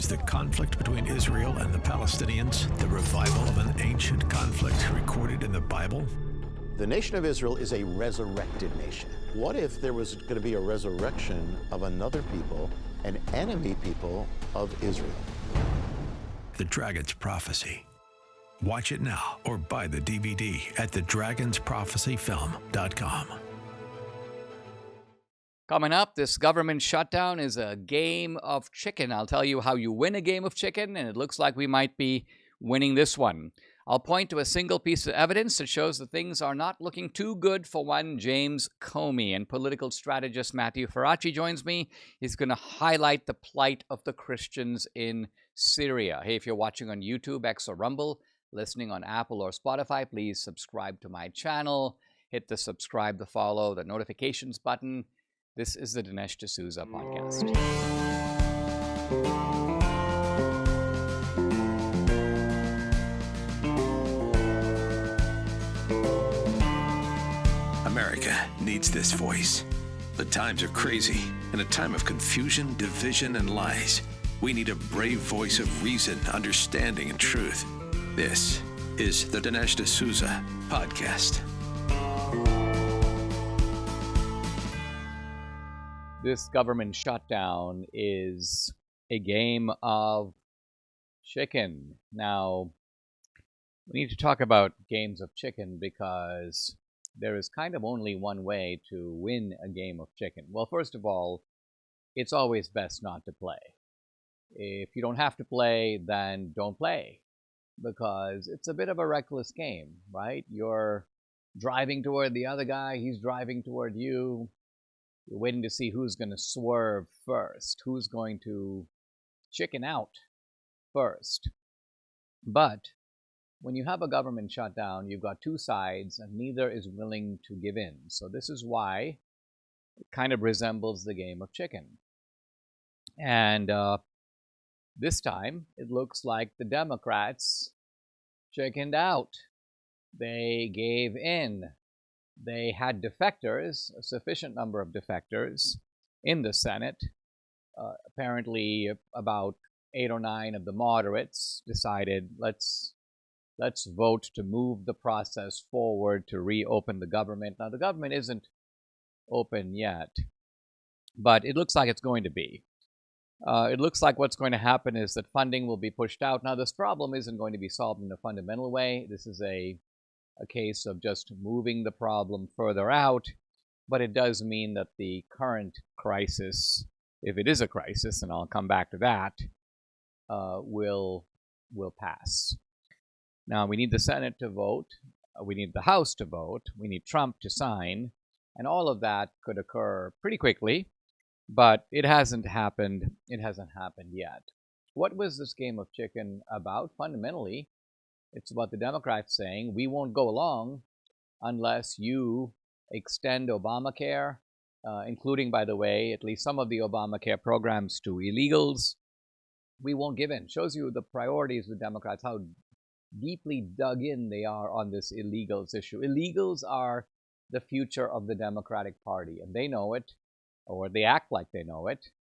Is the conflict between Israel and the Palestinians the revival of an ancient conflict recorded in the Bible? The nation of Israel is a resurrected nation. What if there was going to be a resurrection of another people, an enemy people of Israel? The Dragon's Prophecy. Watch it now or buy the DVD at thedragonsprophecyfilm.com. Coming up, this government shutdown is a game of chicken. I'll tell you how you win a game of chicken, and it looks like we might be winning this one. I'll point to a single piece of evidence that shows that things are not looking too good for one James Comey. And political strategist Matthew Faraci joins me. He's going to highlight the plight of the Christians in Syria. Hey, if you're watching on YouTube, X, or Rumble, listening on Apple or Spotify, please subscribe to my channel. Hit the subscribe, the follow, the notifications button. This is the Dinesh D'Souza podcast. America needs this voice. The times are crazy. In a time of confusion, division, and lies, we need a brave voice of reason, understanding, and truth. This is the Dinesh D'Souza podcast. This government shutdown is a game of chicken. Now, we need to talk about games of chicken because there is kind of only one way to win a game of chicken. Well, first of all, it's always best not to play. If you don't have to play, then don't play, because it's a bit of a reckless game, right? You're driving toward the other guy, he's driving toward you. You're waiting to see who's going to swerve first, who's going to chicken out first. But when you have a government shutdown, you've got two sides, and neither is willing to give in. So this is why it kind of resembles the game of chicken. And this time, it looks like the Democrats chickened out. They gave in. They had defectors, a sufficient number of defectors, in the Senate. Apparently, about 8 or 9 of the moderates decided, let's vote to move the process forward to reopen the government. Now, the government isn't open yet, but it looks like it's going to be. It looks like what's going to happen is that funding will be pushed out. Now, this problem isn't going to be solved in a fundamental way. This is a case of just moving the problem further out, but it does mean that the current crisis, if it is a crisis, and I'll come back to that, will pass. Now, we need the Senate to vote, we need the House to vote, we need Trump to sign, and all of that could occur pretty quickly, but it hasn't happened. It hasn't happened yet. What was this game of chicken about? Fundamentally, it's about the Democrats saying, we won't go along unless you extend Obamacare, including, by the way, at least some of the Obamacare programs to illegals. We won't give in. Shows you the priorities of the Democrats, how deeply dug in they are on this illegals issue. Illegals are the future of the Democratic Party, and they know it, or they act like they know it.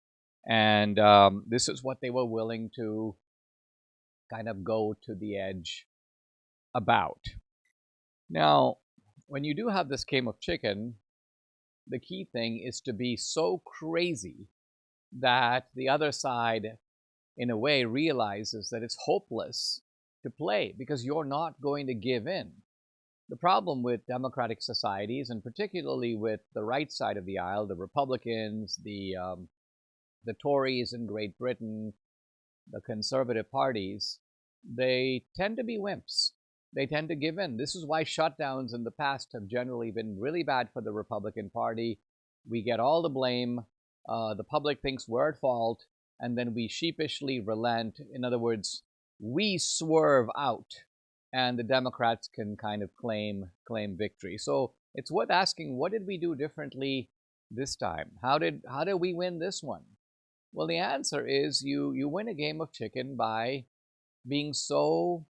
And this is what they were willing to kind of go to the edge about. Now, when you do have this game of chicken, the key thing is to be so crazy that the other side, in a way, realizes that it's hopeless to play because you're not going to give in. The problem with democratic societies, and particularly with the right side of the aisle, the Republicans, the Tories in Great Britain, the conservative parties, they tend to be wimps. They tend to give in. This is why shutdowns in the past have generally been really bad for the Republican Party. We get all the blame. The public thinks we're at fault, and then we sheepishly relent. In other words, we swerve out, and the Democrats can kind of claim victory. So it's worth asking, what did we do differently this time? How did we win this one? Well, the answer is you win a game of chicken by being so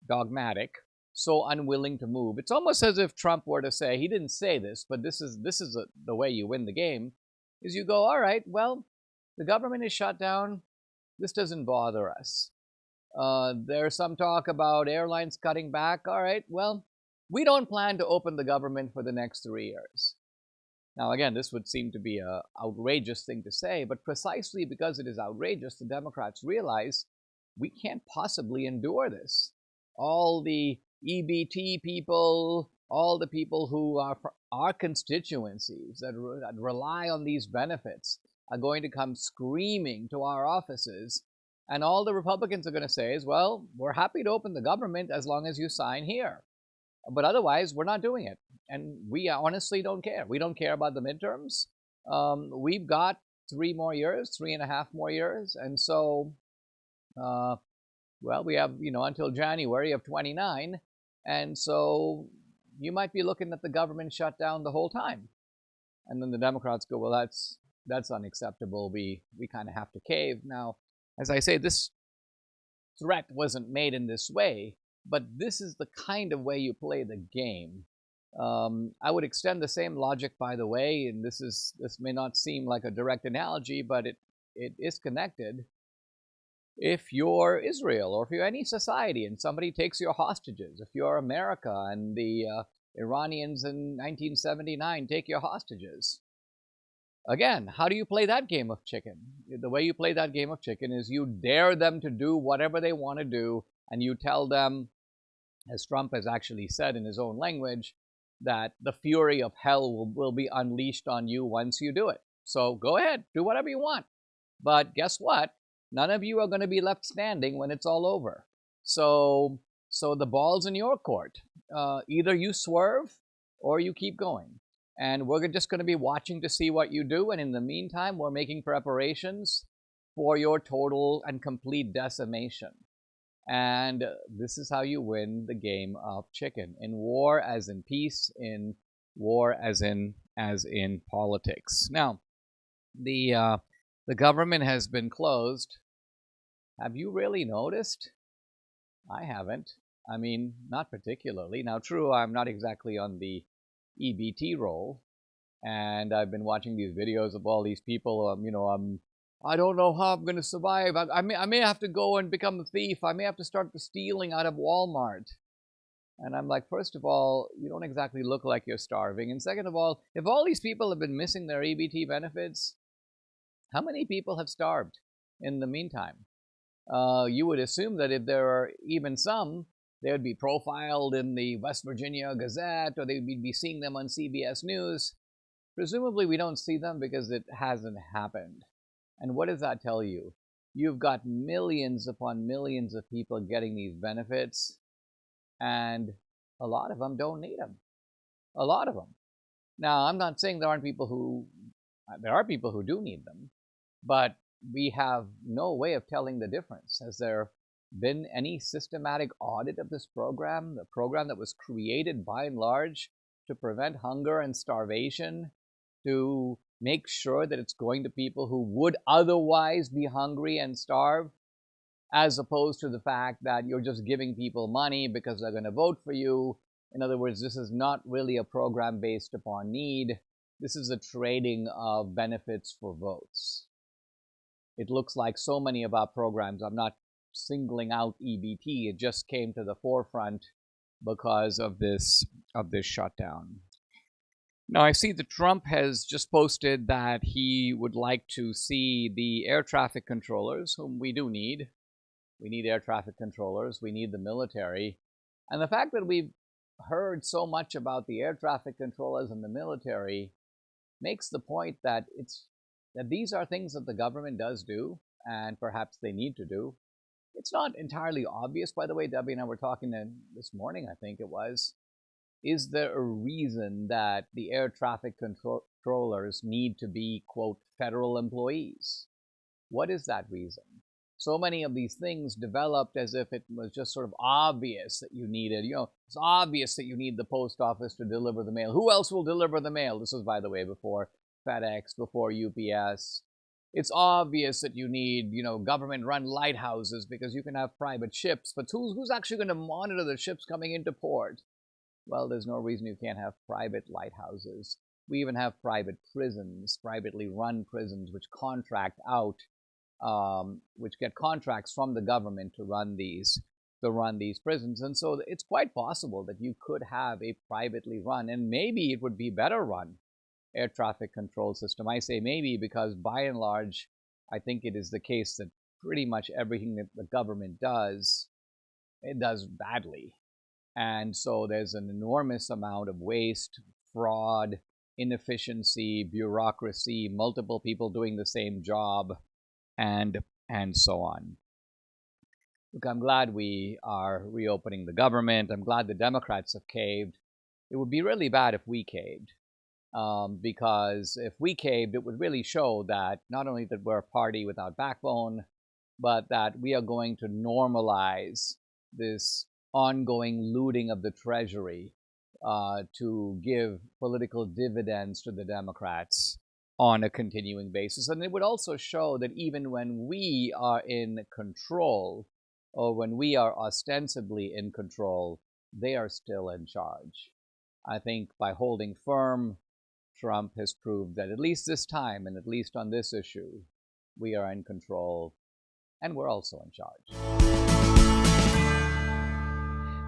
dogmatic, so unwilling to move. It's almost as if Trump were to say, he didn't say this, but this is the way you win the game, is you go, all right, well, the government is shut down. This doesn't bother us. There's some talk about airlines cutting back. All right, well, we don't plan to open the government for the next 3 years. Now, again, this would seem to be an outrageous thing to say, but precisely because it is outrageous, the Democrats realize we can't possibly endure this. All the EBT people, all the people who are our constituencies that rely on these benefits are going to come screaming to our offices. And all the Republicans are going to say is, well, we're happy to open the government as long as you sign here. But otherwise, we're not doing it. And we honestly don't care. We don't care about the midterms. We've got 3.5 more years. And so, well, we have, until January of 29. And so you might be looking at the government shut down the whole time. And then the Democrats go, well, that's unacceptable. We kind of have to cave. Now, as I say, this threat wasn't made in this way, but this is the kind of way you play the game. I would extend the same logic, by the way, and this may not seem like a direct analogy, but it is connected. If you're Israel, or if you're any society and somebody takes your hostages, if you're America and the Iranians in 1979 take your hostages, again, how do you play that game of chicken? The way you play that game of chicken is you dare them to do whatever they want to do, and you tell them, as Trump has actually said in his own language, that the fury of hell will be unleashed on you once you do it. So go ahead, do whatever you want. But guess what? None of you are going to be left standing when it's all over. So the ball's in your court. Either you swerve or you keep going. And we're just going to be watching to see what you do. And in the meantime, we're making preparations for your total and complete decimation. And this is how you win the game of chicken. In war as in peace, in war as in politics. Now, the government has been closed. Have you really noticed? I haven't. I mean, not particularly. Now, true, I'm not exactly on the EBT roll, and I've been watching these videos of all these people. I don't know how I'm going to survive. I may have to go and become a thief. I may have to start stealing out of Walmart. And I'm like, first of all, you don't exactly look like you're starving. And second of all, if all these people have been missing their EBT benefits, how many people have starved in the meantime? You would assume that if there are even some, they would be profiled in the West Virginia Gazette, or they would be seeing them on CBS News. Presumably, we don't see them because it hasn't happened. And what does that tell you? You've got millions upon millions of people getting these benefits, and a lot of them don't need them. A lot of them. Now, I'm not saying there are people who do need them, but we have no way of telling the difference. Has there been any systematic audit of this program, the program that was created by and large to prevent hunger and starvation, to make sure that it's going to people who would otherwise be hungry and starve, as opposed to the fact that you're just giving people money because they're going to vote for you? In other words, this is not really a program based upon need. This is a trading of benefits for votes. It looks like so many of our programs, I'm not singling out EBT, it just came to the forefront because of this shutdown. Now, I see that Trump has just posted that he would like to see the air traffic controllers, whom we do need. We need air traffic controllers. We need the military. And the fact that we've heard so much about the air traffic controllers and the military makes the point that these are things that the government does do, and perhaps they need to do. It's not entirely obvious, by the way. Debbie and I were talking this morning, I think it was. Is there a reason that the air traffic controllers need to be, quote, federal employees? What is that reason? So many of these things developed as if it was just sort of obvious that you needed, it's obvious that you need the post office to deliver the mail. Who else will deliver the mail? This was, by the way, before FedEx, before UPS. It's obvious that you need, government-run lighthouses because you can have private ships. But who's actually going to monitor the ships coming into port? Well, there's no reason you can't have private lighthouses. We even have private prisons, privately run prisons, which contract out which get contracts from the government to run these prisons. And so it's quite possible that you could have a privately run, and maybe it would be better run, air traffic control system. I say maybe because by and large, I think it is the case that pretty much everything that the government does, it does badly. And so there's an enormous amount of waste, fraud, inefficiency, bureaucracy, multiple people doing the same job, and so on. Look, I'm glad we are reopening the government. I'm glad the Democrats have caved. It would be really bad if we caved, because if we caved, it would really show that not only that we're a party without backbone, but that we are going to normalize this ongoing looting of the Treasury to give political dividends to the Democrats on a continuing basis. And it would also show that even when we are in control, or when we are ostensibly in control, they are still in charge. I think by holding firm, Trump has proved that at least this time, and at least on this issue, we are in control, and we're also in charge.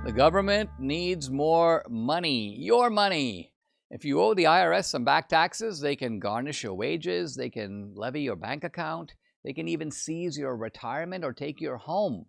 The government needs more money, your money. If you owe the IRS some back taxes, they can garnish your wages, they can levy your bank account, they can even seize your retirement or take your home.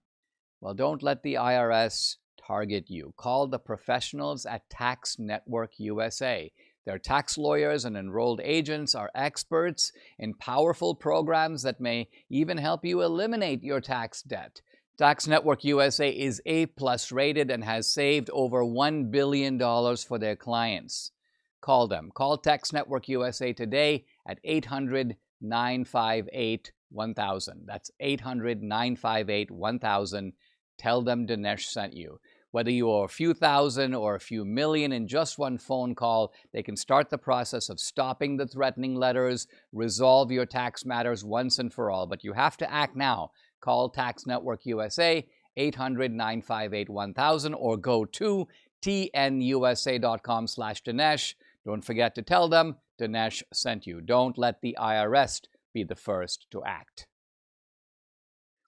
Well, don't let the IRS target you. Call the professionals at Tax Network USA. Their tax lawyers and enrolled agents are experts in powerful programs that may even help you eliminate your tax debt. Tax Network USA is A+ rated and has saved over $1 billion for their clients. Call them. Call Tax Network USA today at 800-958-1000. That's 800-958-1000. Tell them Dinesh sent you. Whether you owe a few thousand or a few million in just one phone call, they can start the process of stopping the threatening letters, resolve your tax matters once and for all. But you have to act now. Call Tax Network USA, 800-958-1000, or go to tnusa.com/Dinesh. Don't forget to tell them Dinesh sent you. Don't let the IRS be the first to act.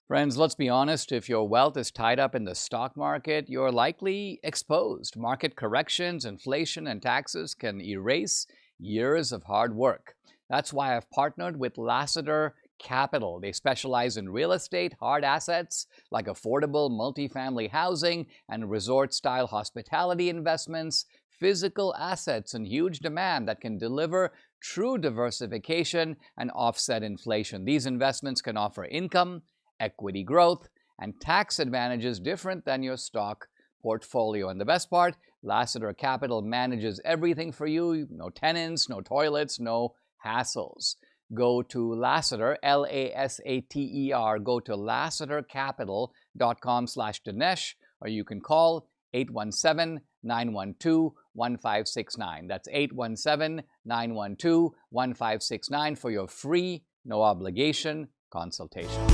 Friends, let's be honest. If your wealth is tied up in the stock market, you're likely exposed. Market corrections, inflation, and taxes can erase years of hard work. That's why I've partnered with Lassiter Capital. They specialize in real estate, hard assets like affordable multifamily housing and resort-style hospitality investments, physical assets in huge demand that can deliver true diversification and offset inflation. These investments can offer income, equity growth, and tax advantages different than your stock portfolio. And the best part, Lassiter Capital manages everything for you. No tenants, no toilets, no hassles. Go to Lassiter, L-A-S-A-T-E-R. Go to lassitercapital.com/Dinesh, or you can call 817-912-1569. That's 817-912-1569 for your free, no obligation consultation.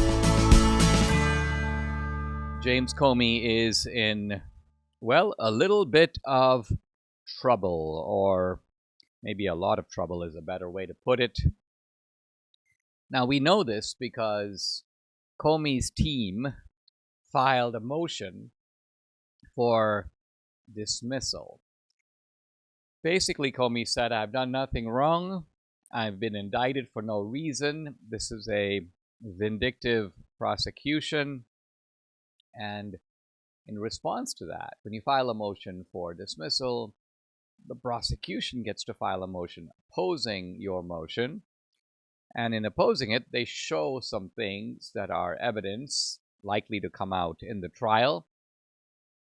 James Comey is in, well, a little bit of trouble, or maybe a lot of trouble is a better way to put it. Now, we know this because Comey's team filed a motion for dismissal. Basically, Comey said, I've done nothing wrong. I've been indicted for no reason. This is a vindictive prosecution. And in response to that, when you file a motion for dismissal, the prosecution gets to file a motion opposing your motion. And in opposing it, they show some things that are evidence likely to come out in the trial.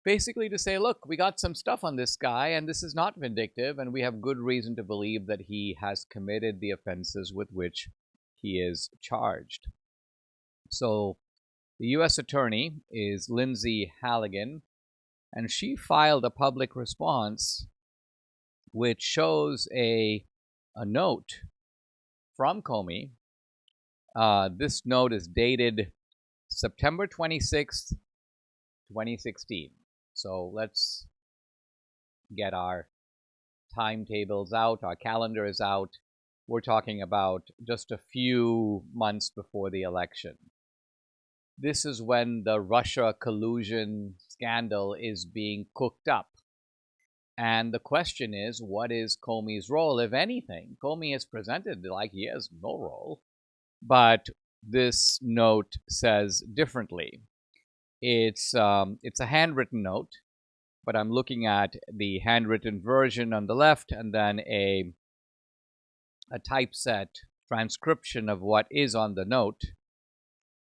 Basically to say, look, we got some stuff on this guy, and this is not vindictive, and we have good reason to believe that he has committed the offenses with which he is charged. So the U.S. attorney is Lindsay Halligan, and she filed a public response which shows a note from Comey. This note is dated September 26th, 2016. So let's get our timetables out, our calendars out. we're talking about just a few months before the election. This is when the Russia collusion scandal is being cooked up. And the question is, what is Comey's role, if anything? Comey is presented like he has no role, but this note says differently. It's a handwritten note, but I'm looking at the handwritten version on the left and then a typeset transcription of what is on the note.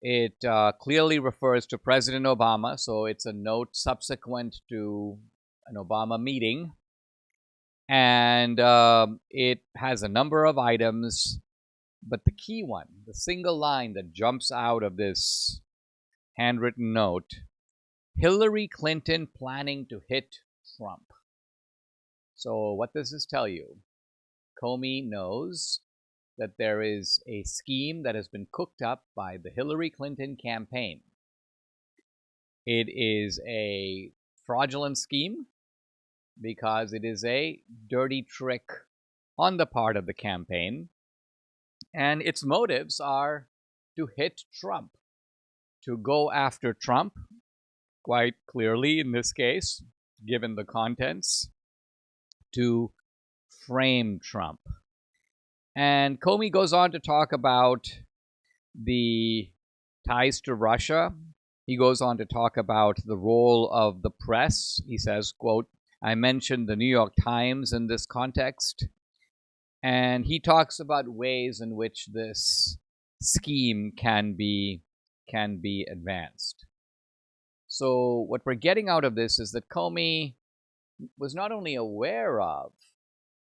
It clearly refers to President Obama, so it's a note subsequent to an Obama meeting. And it has a number of items, but the key one, the single line that jumps out of this handwritten note, Hillary Clinton planning to hit Trump. So what does this tell you? Comey knows that there is a scheme that has been cooked up by the Hillary Clinton campaign. It is a fraudulent scheme because it is a dirty trick on the part of the campaign, and its motives are to hit Trump, to go after Trump, quite clearly in this case, given the contents, to frame Trump. And Comey goes on to talk about the ties to Russia. He goes on to talk about the role of the press. He says, quote, I mentioned the New York Times in this context. And he talks about ways in which this scheme can be advanced. So what we're getting out of this is that Comey was not only aware of,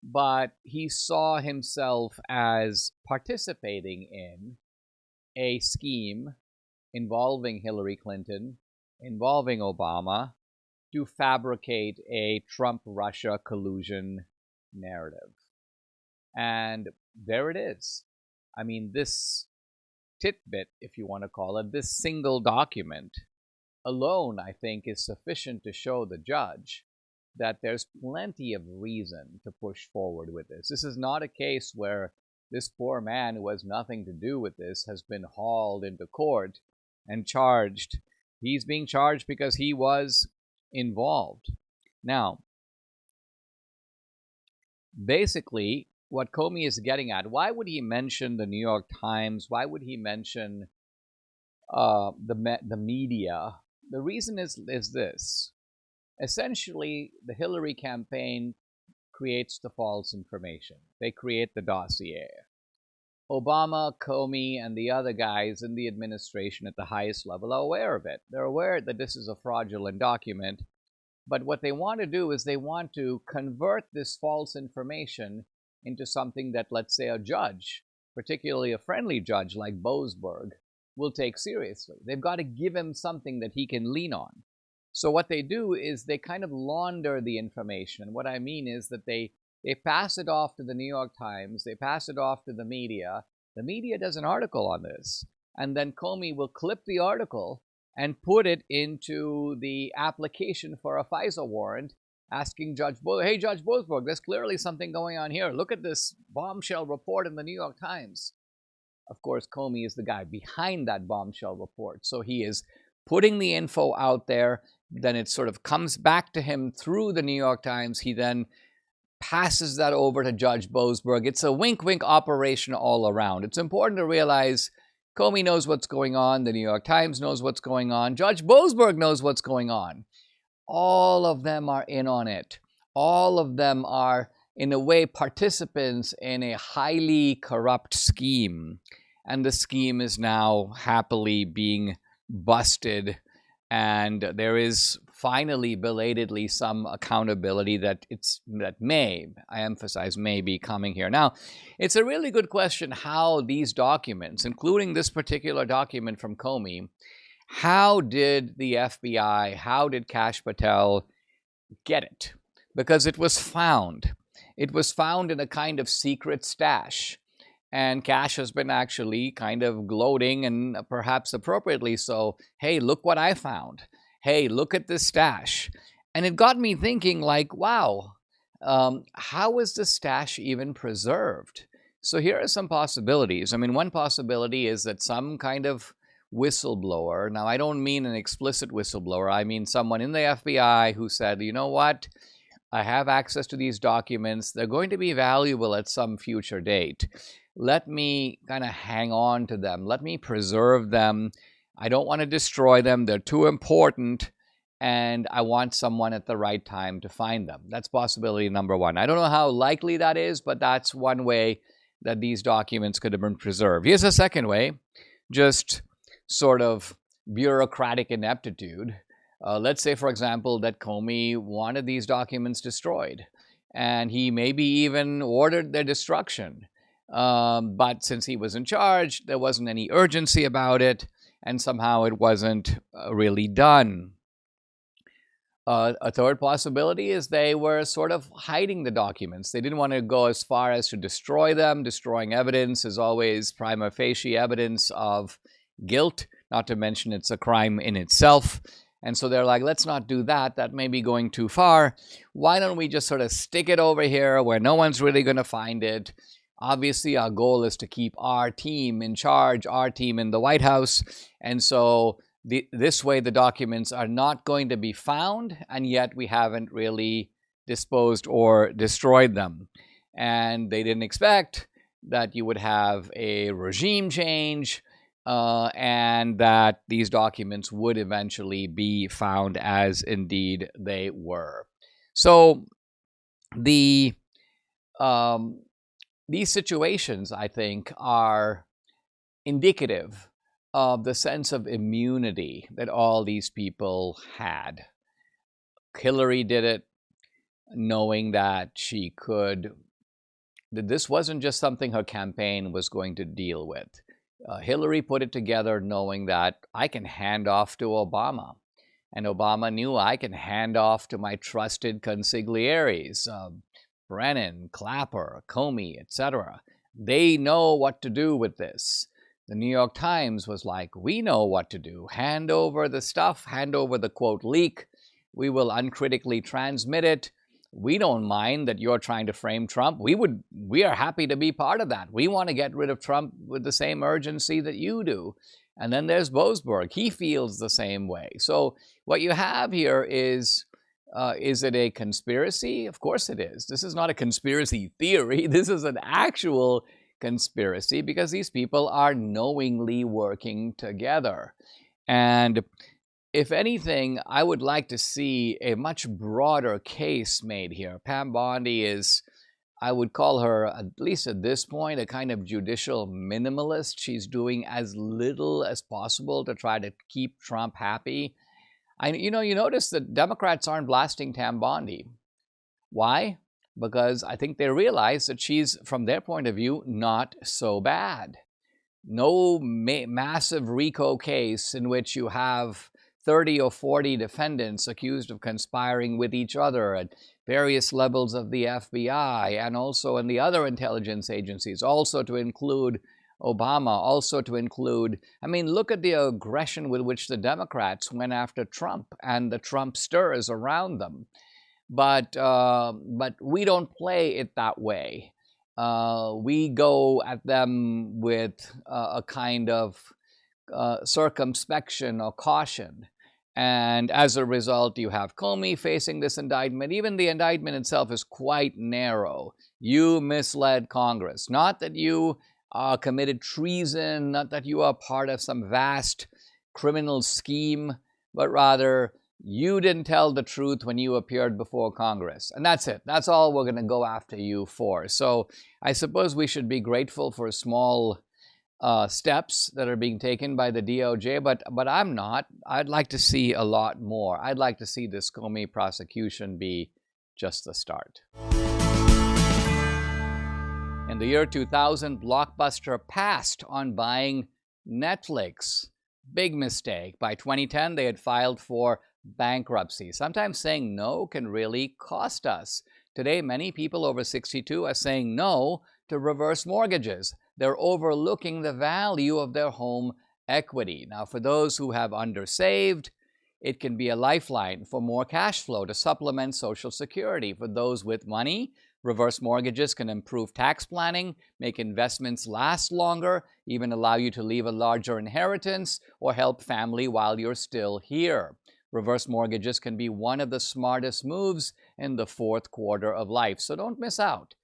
but he saw himself as participating in a scheme involving Hillary Clinton, involving Obama, to fabricate a Trump-Russia collusion narrative. And there it is. I mean, this tidbit, if you want to call it, this single document alone, I think, is sufficient to show the judge that there's plenty of reason to push forward with this. This is not a case where this poor man who has nothing to do with this has been hauled into court and charged. He's being charged because he was involved. Now, basically, what Comey is getting at, why would he mention the New York Times? Why would he mention the media? The reason is this. Essentially, the Hillary campaign creates the false information. They create the dossier. Obama, Comey, and the other guys in the administration at the highest level are aware of it. They're aware that this is a fraudulent document. But what they want to do is they want to convert this false information into something that, let's say, a judge, particularly a friendly judge like Boasberg, will take seriously. They've got to give him something that he can lean on. So what they do is they kind of launder the information. And what I mean is that they pass it off to the New York Times, they pass it off to the media. The media does an article on this. And then Comey will clip the article and put it into the application for a FISA warrant, asking Judge hey, Judge Boasberg, there's clearly something going on here. Look at this bombshell report in the New York Times. Of course, Comey is the guy behind that bombshell report. So he is putting the info out there. Then it sort of comes back to him through the New York Times. He then passes that over to Judge Boasberg. It's a wink-wink operation all around. It's important to realize Comey knows what's going on. The New York Times knows what's going on. Judge Boasberg knows what's going on. All of them are in on it. All of them are, in a way, participants in a highly corrupt scheme. And the scheme is now happily being busted. And there is finally, belatedly, some accountability that may, I emphasize, may be coming here. Now, it's a really good question how these documents, including this particular document from Comey, how did the FBI, how did Kash Patel get it? Because it was found. It was found in a kind of secret stash. And Kash has been actually kind of gloating, and perhaps appropriately so, hey, look what I found. Hey, look at this stash. And it got me thinking, like, wow, how is the stash even preserved? So here are some possibilities. I mean, one possibility is that some kind of whistleblower, now I don't mean an explicit whistleblower, I mean someone in the FBI who said, you know what, I have access to these documents, they're going to be valuable at some future date. Let me kind of hang on to them, let me preserve them. I don't want to destroy them, they're too important, and I want someone at the right time to find them. That's possibility number one. I don't know how likely that is, but that's one way that these documents could have been preserved. Here's a second way, just sort of bureaucratic ineptitude. Let's say, for example, that Comey wanted these documents destroyed, and he maybe even ordered their destruction. But since he was in charge, there wasn't any urgency about it, and somehow it wasn't really done. A third possibility is they were sort of hiding the documents. They didn't want to go as far as to destroy them. Destroying evidence is always prima facie evidence of guilt, not to mention it's a crime in itself. And so they're like, let's not do that. That may be going too far. Why don't we just sort of stick it over here where no one's really going to find it? Obviously, our goal is to keep our team in charge, our team in the White House. And so this way, the documents are not going to be found, and yet we haven't really disposed or destroyed them. And they didn't expect that you would have a regime change and that these documents would eventually be found, as indeed they were. So these situations, I think, are indicative of the sense of immunity that all these people had. Hillary did it knowing that she could, that this wasn't just something her campaign was going to deal with. Hillary put it together knowing that I can hand off to Obama. And Obama knew I can hand off to my trusted consiglieres, Brennan, Clapper, Comey, etc. They know what to do with this. The New York Times was like, we know what to do. Hand over the stuff, hand over the quote leak. We will uncritically transmit it. We don't mind that you're trying to frame Trump. We are happy to be part of that. We want to get rid of Trump with the same urgency that you do. And then there's Boasberg. He feels the same way. So what you have here is it a conspiracy? Of course it is. This is not a conspiracy theory. This is an actual conspiracy because these people are knowingly working together. And if anything, I would like to see a much broader case made here. Pam Bondi is, I would call her, at least at this point, a kind of judicial minimalist. She's doing as little as possible to try to keep Trump happy. You notice that Democrats aren't blasting Pam Bondi. Why? Because I think they realize that she's, from their point of view, not so bad. No massive RICO case in which you have 30 or 40 defendants accused of conspiring with each other at various levels of the FBI and also in the other intelligence agencies, also to include Obama, also to include, look at the aggression with which the Democrats went after Trump and the Trumpsters around them. But we don't play it that way. We go at them with a kind of circumspection or caution. And as a result, you have Comey facing this indictment. Even the indictment itself is quite narrow. You misled Congress. Not that you committed treason, not that you are part of some vast criminal scheme, but rather you didn't tell the truth when you appeared before Congress. And that's it. That's all we're going to go after you for. So I suppose we should be grateful for small steps that are being taken by the DOJ, but I'm not. I'd like to see a lot more. I'd like to see this Comey prosecution be just the start. In the year 2000, Blockbuster passed on buying Netflix. Big mistake. By 2010, they had filed for bankruptcy. Sometimes saying no can really cost us. Today, many people over 62 are saying no to reverse mortgages. They're overlooking the value of their home equity. Now, for those who have undersaved, it can be a lifeline for more cash flow to supplement Social Security. For those with money Reverse mortgages can improve tax planning, make investments last longer, even allow you to leave a larger inheritance, or help family while you're still here. Reverse mortgages can be one of the smartest moves in the fourth quarter of life, so don't miss out.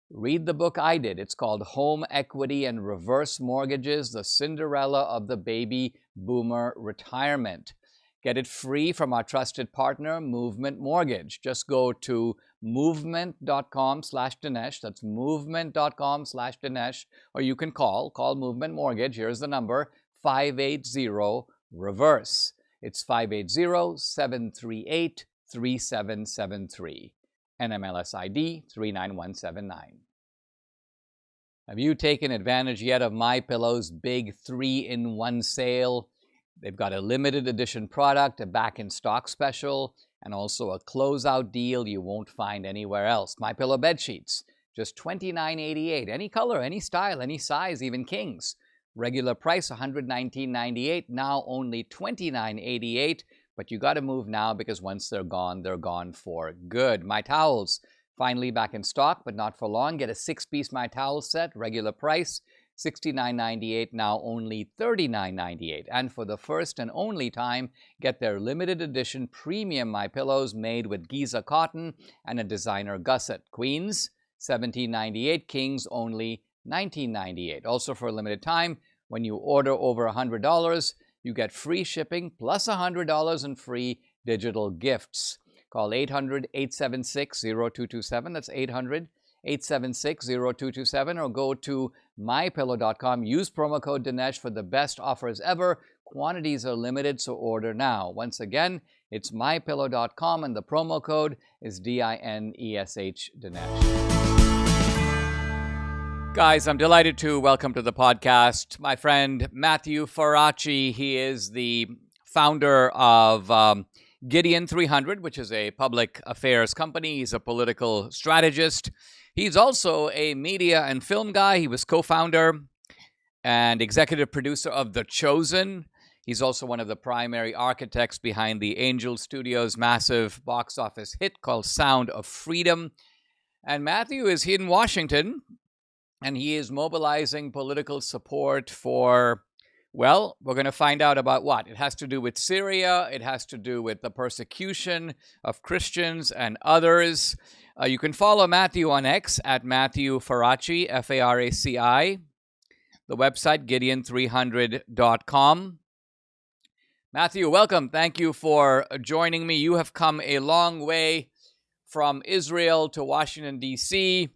Read the book I did. It's called Home Equity and Reverse Mortgages, the Cinderella of the Baby Boomer Retirement. Get it free from our trusted partner, Movement Mortgage. Just go to movement.com/Dinesh. That's movement.com/Dinesh. Or you can call Movement Mortgage. Here's the number, 580-REVERSE. It's 580-738-3773. NMLS ID 39179. Have you taken advantage yet of MyPillow's big 3-in-1 sale? They've got a limited edition product, a back-in-stock special, and also a closeout deal you won't find anywhere else. MyPillow bed sheets, just $29.88. Any color, any style, any size, even kings. Regular price $119.98, now only $29.88. But you got to move now because once they're gone for good. My towels, finally back in stock, but not for long. Get a 6-piece My Towel set, regular price $69.98, now only $39.98. And for the first and only time, get their limited edition premium My Pillows made with Giza cotton and a designer gusset. Queens, $17.98. Kings, only $19.98. Also for a limited time, when you order over $100, you get free shipping plus $100 in free digital gifts. Call 800-876-0227. That's 800-876-0227. Or go to mypillow.com. Use promo code Dinesh for the best offers ever. Quantities are limited, so order now. Once again, it's mypillow.com, and the promo code is DINESH, Dinesh. Guys, I'm delighted to welcome to the podcast my friend Matthew Faraci. He is the founder of Gideon 300, which is a public affairs company. He's a political strategist. He's also a media and film guy. He was co-founder and executive producer of The Chosen. He's also one of the primary architects behind the Angel Studios' massive box office hit called Sound of Freedom. And Matthew is here in Washington, and he is mobilizing political support for, well, we're going to find out about what. It has to do with Syria. It has to do with the persecution of Christians and others. You can follow Matthew on X at Matthew Faraci, Faraci. The website, Gideon300.com. Matthew, welcome. Thank you for joining me. You have come a long way from Israel to Washington, D.C.,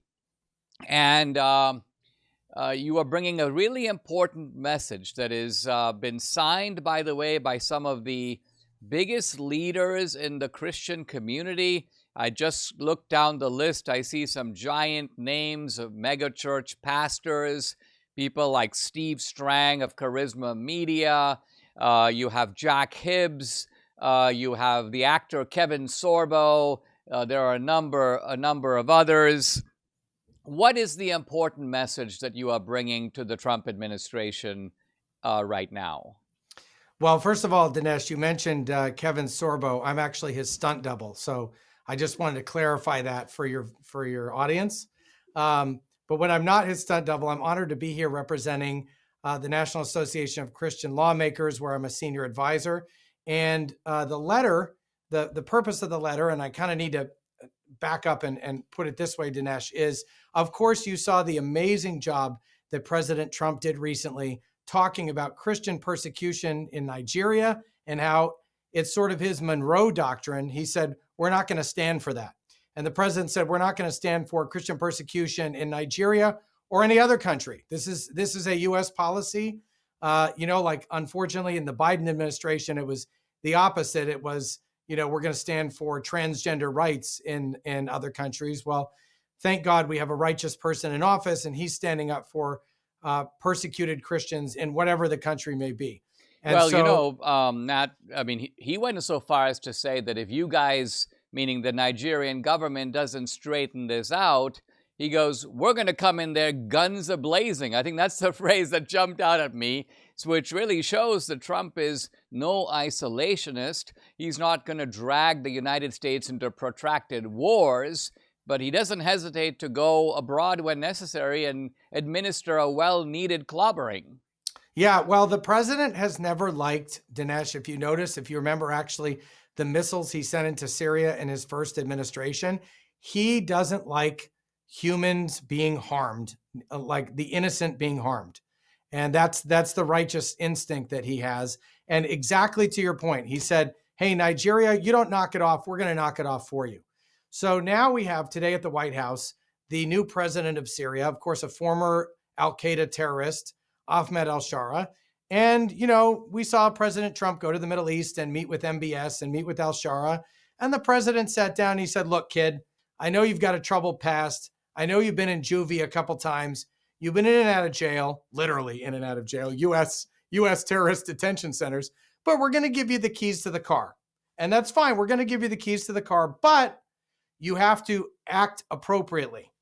and you are bringing a really important message that has been signed, by the way, by some of the biggest leaders in the Christian community. I just looked down the list. I see some giant names of megachurch pastors, people like Steve Strang of Charisma Media. You have Jack Hibbs. You have the actor Kevin Sorbo. There are a number of others. What is the important message that you are bringing to the Trump administration right now? Well, first of all, Dinesh, you mentioned Kevin Sorbo. I'm actually his stunt double, so I just wanted to clarify that for your audience. But when I'm not his stunt double, I'm honored to be here representing the National Association of Christian Lawmakers, where I'm a senior advisor. And the letter, the purpose of the letter, and I kind of need to back up and put it this way, Dinesh, is, of course, you saw the amazing job that President Trump did recently talking about Christian persecution in Nigeria and how it's sort of his Monroe Doctrine. He said, we're not going to stand for that. And the president said, we're not going to stand for Christian persecution in Nigeria or any other country. This is a U.S. policy. Like, unfortunately, in the Biden administration, it was the opposite. It was, we're going to stand for transgender rights in other countries. Well, thank God we have a righteous person in office, and he's standing up for persecuted Christians in whatever the country may be. And Matt, he went so far as to say that if you guys, meaning the Nigerian government, doesn't straighten this out, he goes, we're going to come in there guns a-blazing. I think that's the phrase that jumped out at me, which really shows that Trump is no isolationist. He's not going to drag the United States into protracted wars but he doesn't hesitate to go abroad when necessary and administer a well-needed clobbering. Yeah, well, the president has never liked, Dinesh, if you notice, if you remember actually the missiles he sent into Syria in his first administration, he doesn't like humans being harmed, like the innocent being harmed. And that's the righteous instinct that he has. And exactly to your point, he said, hey, Nigeria, you don't knock it off. We're going to knock it off for you. So now we have today at the White House, the new president of Syria, of course, a former al-Qaeda terrorist, Ahmed al-Shara. And, you know, we saw President Trump go to the Middle East and meet with MBS and meet with al-Shara. And the president sat down and he said, look, kid, I know you've got a troubled past. I know you've been in juvie a couple times. You've been in and out of jail, literally in and out of jail, U.S. terrorist detention centers, but we're going to give you the keys to the car. And that's fine. We're going to give you the keys to the car, but you have to act appropriately.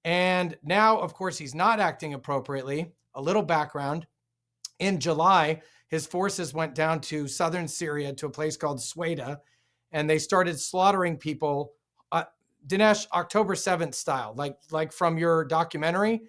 And now, of course, he's not acting appropriately. A little background. In July, his forces went down to southern Syria to a place called Sweda, and they started slaughtering people, Dinesh, October 7th style, like from your documentary,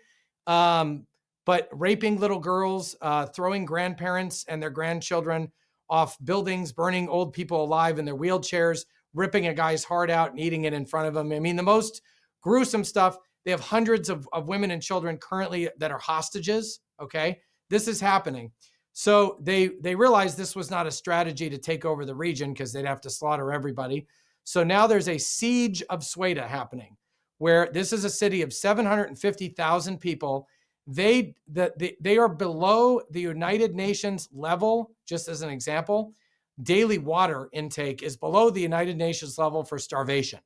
but raping little girls, throwing grandparents and their grandchildren off buildings, burning old people alive in their wheelchairs, ripping a guy's heart out and eating it in front of him. I mean, the most gruesome stuff. They have hundreds of women and children currently that are hostages, okay? This is happening. So they realized this was not a strategy to take over the region because they'd have to slaughter everybody. So now there's a siege of Sweda happening, where this is a city of 750,000 people. They are below the United Nations level, just as an example. Daily water intake is below the United Nations level for starvation,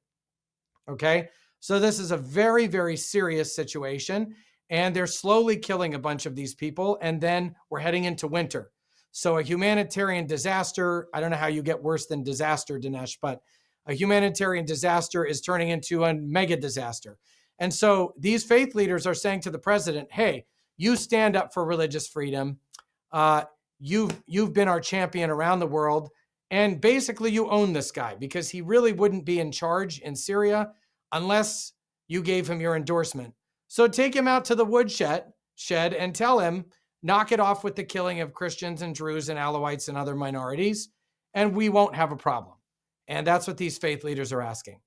okay? So this is a very, very serious situation, and they're slowly killing a bunch of these people, and then we're heading into winter. So a humanitarian disaster, I don't know how you get worse than disaster, Dinesh, but a humanitarian disaster is turning into a mega disaster. And so these faith leaders are saying to the president, hey, you stand up for religious freedom. You've been our champion around the world. And basically you own this guy because he really wouldn't be in charge in Syria unless you gave him your endorsement. So take him out to the woodshed and tell him, knock it off with the killing of Christians and Druze and Alawites and other minorities, and we won't have a problem. And that's what these faith leaders are asking.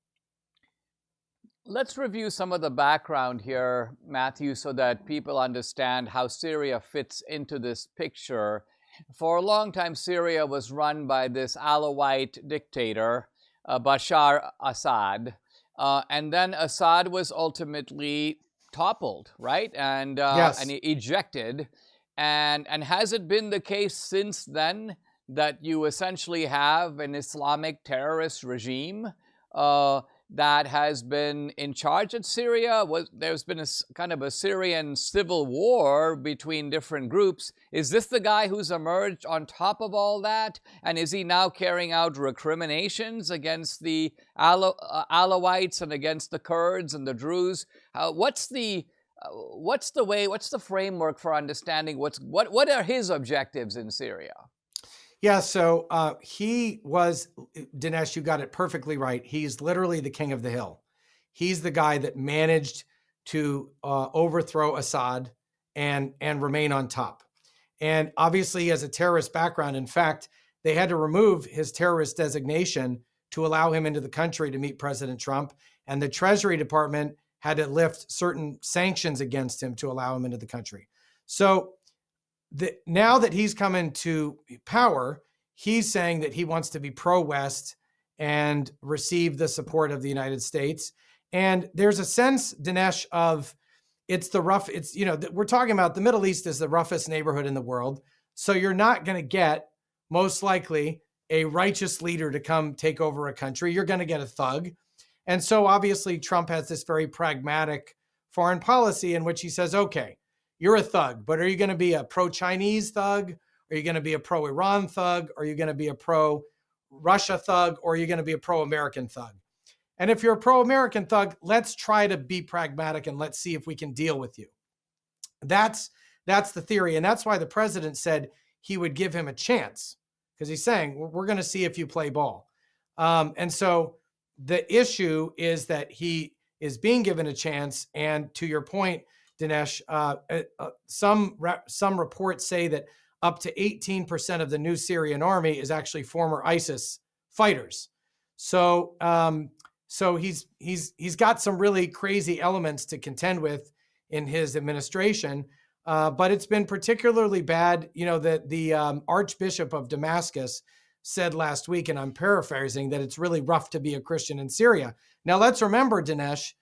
Let's review some of the background here, Matthew, so that people understand how Syria fits into this picture. For a long time, Syria was run by this Alawite dictator, Bashar Assad. And then Assad was ultimately toppled, right? And Yes. and ejected. And has it been the case since then that you essentially have an Islamic terrorist regime that has been in charge in Syria? There's been a kind of a Syrian civil war between different groups. Is this the guy who's emerged on top of all that? And is he now carrying out recriminations against the Alawites and against the Kurds and the Druze? What's the framework for understanding what are his objectives in Syria? Yeah, so he was, Dinesh, you got it perfectly right. He's literally the king of the hill. He's the guy that managed to overthrow Assad and remain on top. And obviously he has a terrorist background. In fact, they had to remove his terrorist designation to allow him into the country to meet President Trump. And the Treasury Department had to lift certain sanctions against him to allow him into the country. So now that he's come into power, he's saying that he wants to be pro-West and receive the support of the United States. And there's a sense, Dinesh, of we're talking about the Middle East is the roughest neighborhood in the world. So you're not going to get, most likely, a righteous leader to come take over a country. You're going to get a thug. And so obviously Trump has this very pragmatic foreign policy in which he says, okay, you're a thug, but are you going to be a pro-Chinese thug? Are you going to be a pro-Iran thug? Are you going to be a pro-Russia thug? Or are you going to be a pro-American thug? And if you're a pro-American thug, let's try to be pragmatic and let's see if we can deal with you. That's the theory. And that's why the president said he would give him a chance, because he's saying, we're going to see if you play ball. And so the issue is that he is being given a chance. And to your point, Dinesh, some reports say that up to 18% of the new Syrian army is actually former ISIS fighters. So he's got some really crazy elements to contend with in his administration. But it's been particularly bad. You know, that the Archbishop of Damascus said last week, and I'm paraphrasing, that it's really rough to be a Christian in Syria. Now, let's remember, Dinesh,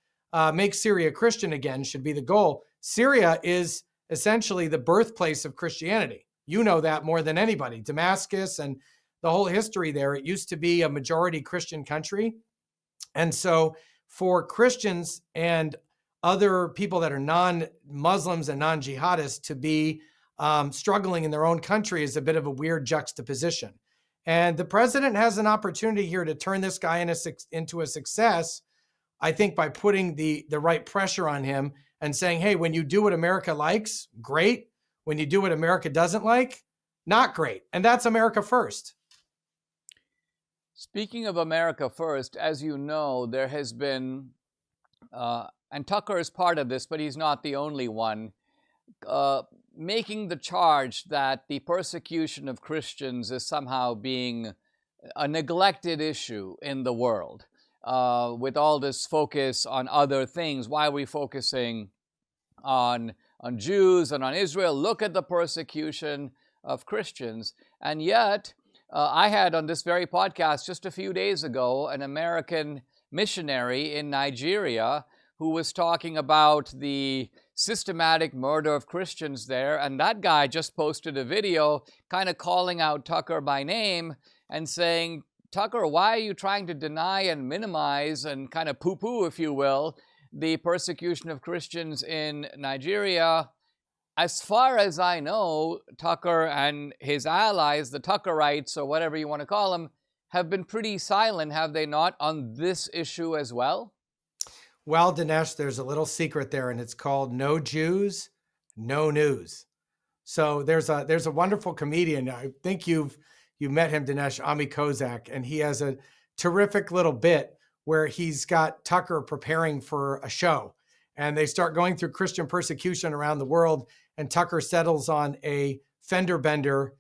make Syria Christian again should be the goal. Syria is essentially the birthplace of Christianity. You know that more than anybody. Damascus and the whole history there, it used to be a majority Christian country. And so for Christians and other people that are non-Muslims and non-jihadists to be struggling in their own country is a bit of a weird juxtaposition. And the president has an opportunity here to turn this guy into a success, I think, by putting the right pressure on him and saying, hey, when you do what America likes, great. When you do what America doesn't like, not great. And that's America first. Speaking of America first, as you know, there has been, and Tucker is part of this, but he's not the only one, making the charge that the persecution of Christians is somehow being a neglected issue in the world. With all this focus on other things, why are we focusing on Jews and on Israel? Look at the persecution of Christians. And yet, I had on this very podcast just a few days ago an American missionary in Nigeria who was talking about the systematic murder of Christians there. And that guy just posted a video kind of calling out Tucker by name and saying, Tucker, why are you trying to deny and minimize and kind of poo-poo, if you will, the persecution of Christians in Nigeria? As far as I know, Tucker and his allies, the Tuckerites or whatever you want to call them, have been pretty silent, have they not, on this issue as well? Well, Dinesh, there's a little secret there, and it's called no Jews, no news. So there's a wonderful comedian. I think you met him, Dinesh, Ami Kozak, and he has a terrific little bit where he's got Tucker preparing for a show. And they start going through Christian persecution around the world, and Tucker settles on a fender bender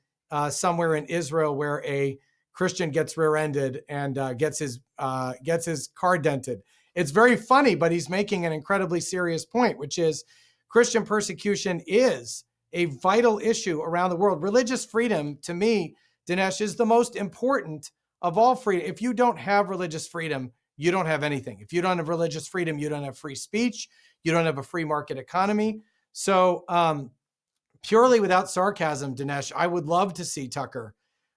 somewhere in Israel where a Christian gets rear-ended and gets his car dented. It's very funny, but he's making an incredibly serious point, which is Christian persecution is a vital issue around the world. Religious freedom, to me, Dinesh, is the most important of all freedom. If you don't have religious freedom, you don't have anything. If you don't have religious freedom, you don't have free speech. You don't have a free market economy. So purely without sarcasm, Dinesh, I would love to see Tucker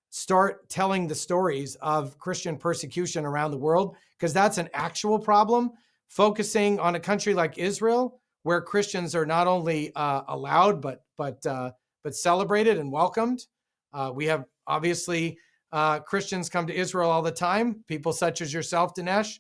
start telling the stories of Christian persecution around the world, because that's an actual problem, focusing on a country like Israel, where Christians are not only allowed, but celebrated and welcomed. We have, obviously, Christians come to Israel all the time, people such as yourself, Dinesh.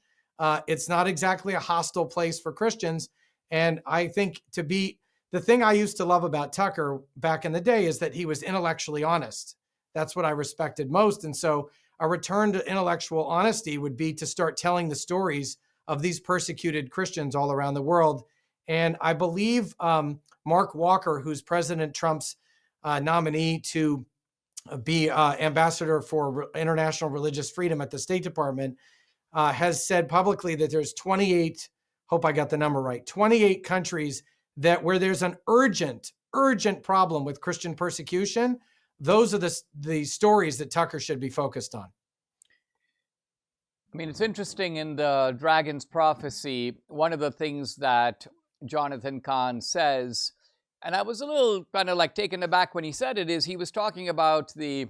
It's not exactly a hostile place for Christians. And I think the thing I used to love about Tucker back in the day is that he was intellectually honest. That's what I respected most. And so a return to intellectual honesty would be to start telling the stories of these persecuted Christians all around the world. And I believe Mark Walker, who's President Trump's nominee to be ambassador for international religious freedom at the State Department, has said publicly that there's 28, hope I got the number right, 28 countries where there's an urgent problem with Christian persecution. Those are the stories that Tucker should be focused on. I mean, it's interesting in the Dragon's Prophecy, one of the things that Jonathan Cahn says, and I was a little kind of like taken aback when he said it, is he was talking about the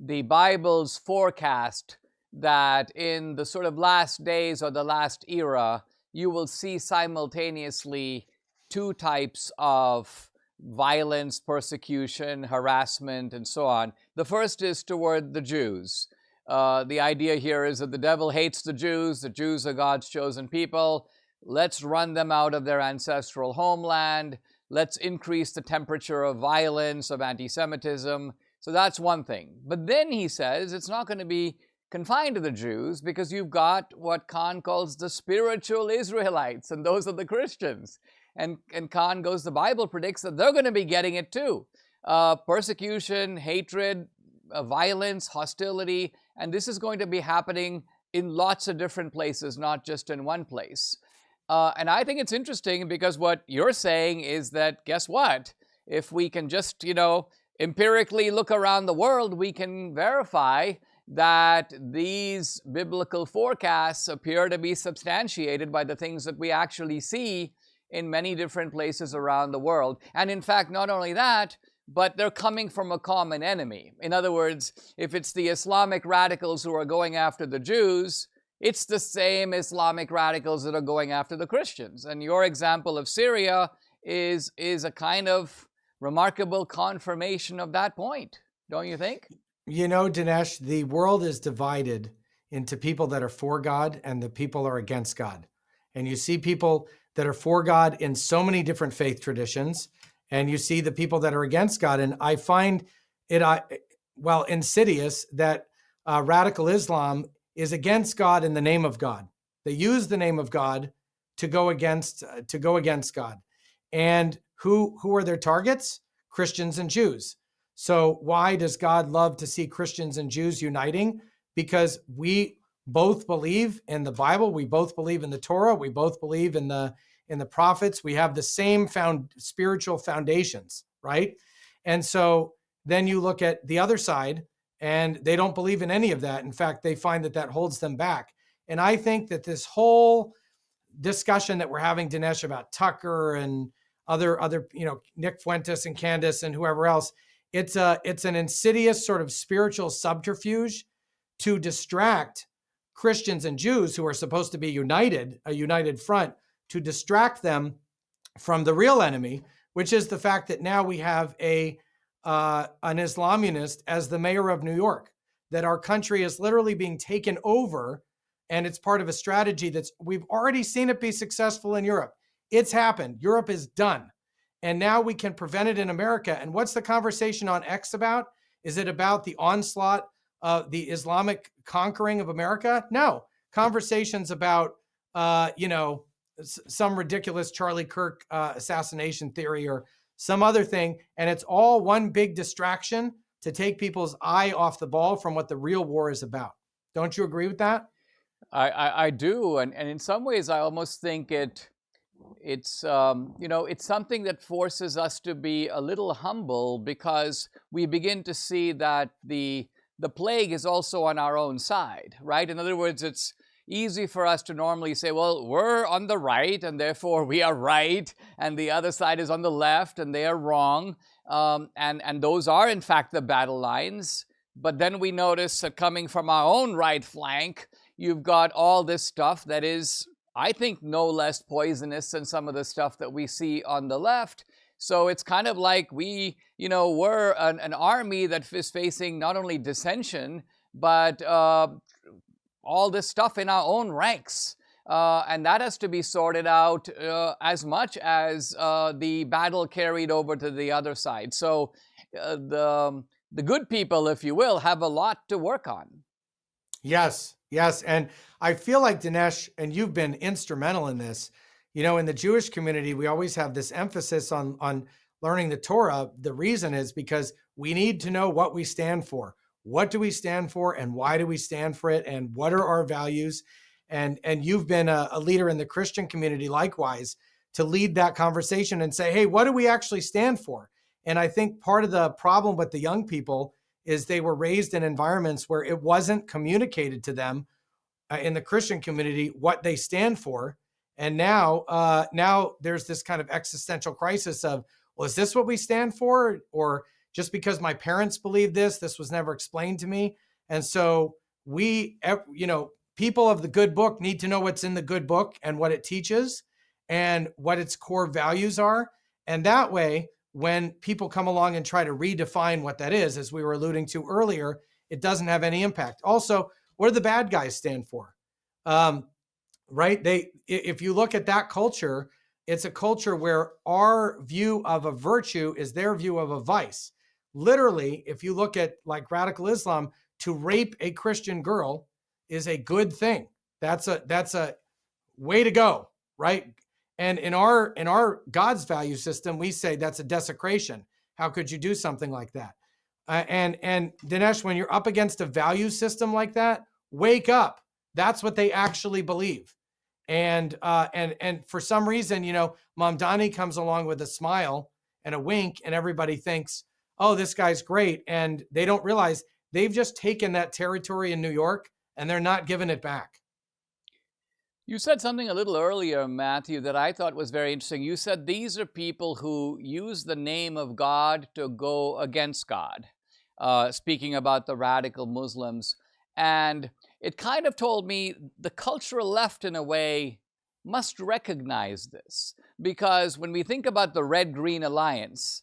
Bible's forecast that in the sort of last days or the last era, you will see simultaneously two types of violence, persecution, harassment, and so on. The first is toward the Jews. The idea here is that the devil hates the Jews are God's chosen people. Let's run them out of their ancestral homeland. Let's increase the temperature of violence, of anti-Semitism. So that's one thing. But then he says it's not going to be confined to the Jews, because you've got what Khan calls the spiritual Israelites, and those are the Christians. And Khan goes, the Bible predicts that they're going to be getting it too. Persecution, hatred, violence, hostility, and this is going to be happening in lots of different places, not just in one place. And I think it's interesting because what you're saying is that, guess what? If we can just, empirically look around the world, we can verify that these biblical forecasts appear to be substantiated by the things that we actually see in many different places around the world. And in fact, not only that, but they're coming from a common enemy. In other words, if it's the Islamic radicals who are going after the Jews, it's the same Islamic radicals that are going after the Christians. And your example of Syria is a kind of remarkable confirmation of that point, don't you think? Dinesh, the world is divided into people that are for God and the people are against God. And you see people that are for God in so many different faith traditions, and you see the people that are against God. And I find it, insidious that radical Islam is against God in the name of God. They use the name of God to go against God. And who are their targets? Christians and Jews. So why does God love to see Christians and Jews uniting? Because we both believe in the Bible, we both believe in the Torah, we both believe in the prophets. We have the same spiritual foundations, right? And so then you look at the other side and they don't believe in any of that. In fact, they find that holds them back. And I think that this whole discussion that we're having, Dinesh, about Tucker and other, Nick Fuentes and Candace and whoever else, it's an insidious sort of spiritual subterfuge to distract Christians and Jews who are supposed to be united, a united front, to distract them from the real enemy, which is the fact that now we have an Islamunist as the mayor of New York, that our country is literally being taken over, and it's part of a strategy we've already seen it be successful in Europe. It's happened. Europe is done. And now we can prevent it in America. And what's the conversation on X about? Is it about the onslaught of the Islamic conquering of America? No. Conversations about, some ridiculous Charlie Kirk assassination theory or some other thing. And it's all one big distraction to take people's eye off the ball from what the real war is about. Don't you agree with that? I do. And in some ways, I almost think it's something that forces us to be a little humble, because we begin to see that the plague is also on our own side, right? In other words, it's easy for us to normally say, well, we're on the right and therefore we are right, and the other side is on the left and they are wrong. And those are in fact the battle lines. But then we notice that coming from our own right flank, you've got all this stuff that is, I think, no less poisonous than some of the stuff that we see on the left. So it's kind of like we're an army that is facing not only dissension, but all this stuff in our own ranks. And that has to be sorted out as much as the battle carried over to the other side. So the good people, if you will, have a lot to work on. Yes. And I feel like, Dinesh, and you've been instrumental in this, in the Jewish community, we always have this emphasis on learning the Torah. The reason is because we need to know what we stand for. What do we stand for and why do we stand for it? And what are our values? And you've been a leader in the Christian community likewise to lead that conversation and say, hey, what do we actually stand for? And I think part of the problem with the young people is they were raised in environments where it wasn't communicated to them in the Christian community what they stand for. And now there's this kind of existential crisis of, well, is this what we stand for? Or just because my parents believe this was never explained to me. And so we, people of the good book need to know what's in the good book and what it teaches and what its core values are. And that way, when people come along and try to redefine what that is, as we were alluding to earlier, it doesn't have any impact. Also, what do the bad guys stand for? Right? If you look at that culture, it's a culture where our view of a virtue is their view of a vice. Literally, if you look at like radical Islam, to rape a Christian girl is a good thing. That's a way to go, right? And in our God's value system, we say that's a desecration. How could you do something like that? And Dinesh, when you're up against a value system like that, wake up. That's what they actually believe. And for some reason, Mamdani comes along with a smile and a wink, and everybody thinks, oh, this guy's great. And they don't realize they've just taken that territory in New York and they're not giving it back. You said something a little earlier, Matthew, that I thought was very interesting. You said these are people who use the name of God to go against God, speaking about the radical Muslims. And it kind of told me the cultural left, in a way, must recognize this. Because when we think about the Red-Green Alliance,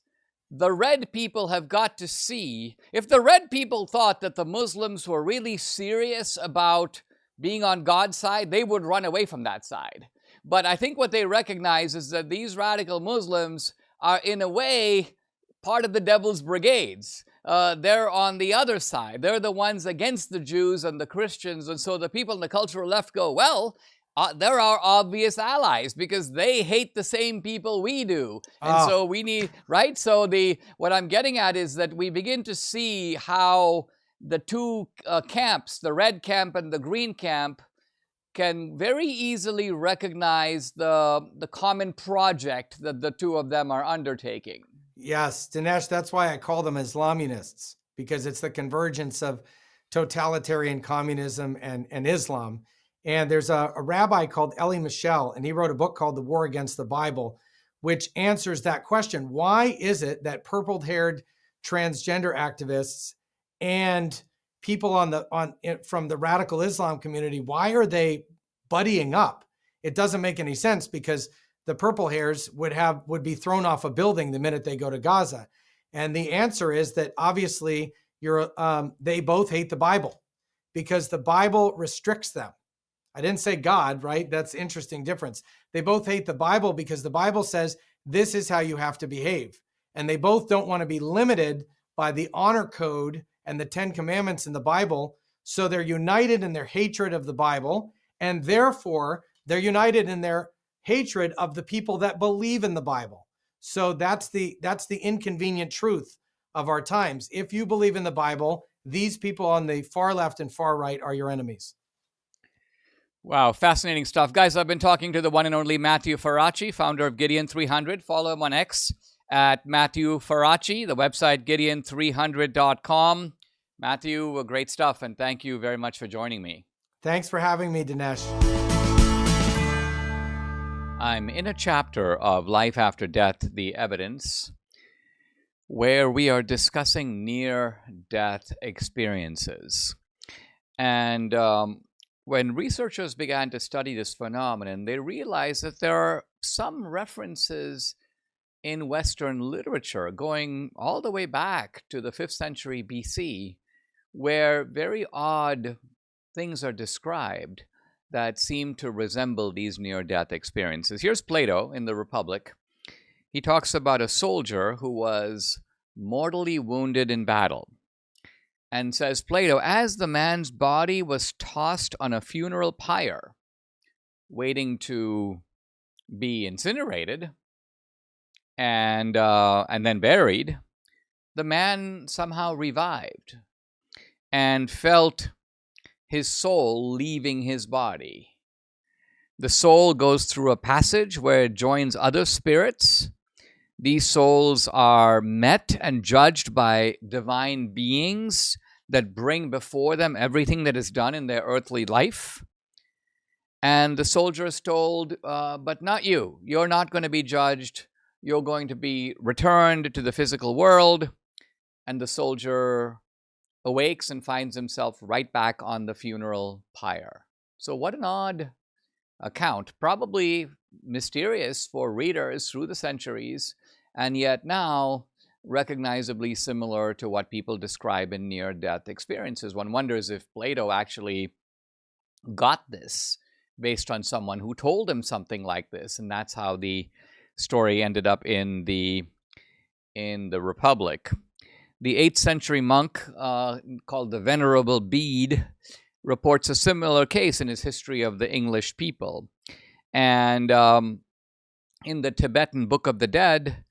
the red people have got to see, if the red people thought that the Muslims were really serious about being on God's side, they would run away from that side. But I think what they recognize is that these radical Muslims are, in a way, part of the devil's brigades. They're on the other side. They're the ones against the Jews and the Christians. And so the people in the cultural left go, well, they're our obvious allies because they hate the same people we do. And so we need, right? So what I'm getting at is that we begin to see how the two camps, the red camp and the green camp, can very easily recognize the common project that the two of them are undertaking. Yes, Dinesh, that's why I call them Islamunists, because it's the convergence of totalitarian communism and Islam. And there's a rabbi called Elie Michel, and he wrote a book called The War Against the Bible, which answers that question. Why is it that purple-haired transgender activists and people from the radical Islam community, why are they buddying up? It doesn't make any sense, because the purple hairs would be thrown off a building the minute they go to Gaza. And the answer is that obviously they both hate the Bible, because the Bible restricts them. I didn't say God, right? That's an interesting difference. They both hate the Bible because the Bible says this is how you have to behave. And they both don't want to be limited by the honor code and the 10 Commandments in the Bible. So they're united in their hatred of the Bible, and therefore they're united in their hatred of the people that believe in the Bible. So that's the inconvenient truth of our times. If you believe in the Bible, these people on the far left and far right are your enemies. Wow, fascinating stuff. Guys, I've been talking to the one and only Matthew Faraci, founder of Gideon 300. Follow him on X at Matthew Faraci, the website Gideon300.com. Matthew, great stuff, and thank you very much for joining me. Thanks for having me, Dinesh. I'm in a chapter of Life After Death, The Evidence, where we are discussing near-death experiences. And when researchers began to study this phenomenon, they realized that there are some references in Western literature going all the way back to the 5th century BC, where very odd things are described that seem to resemble these near-death experiences. Here's Plato in the Republic. He talks about a soldier who was mortally wounded in battle. And says, Plato, as the man's body was tossed on a funeral pyre, waiting to be incinerated and then buried, the man somehow revived and felt his soul leaving his body. The soul goes through a passage where it joins other spirits. These souls are met and judged by divine beings that bring before them everything that is done in their earthly life. And the soldier is told, but not you. You're not going to be judged. You're going to be returned to the physical world. And the soldier awakes and finds himself right back on the funeral pyre. So what an odd account, probably mysterious for readers through the centuries, and yet now recognizably similar to what people describe in near-death experiences. One wonders if Plato actually got this based on someone who told him something like this, and that's how the story ended up in the Republic. The 8th century monk called the Venerable Bede reports a similar case in his History of the English People. And in the Tibetan Book of the Dead,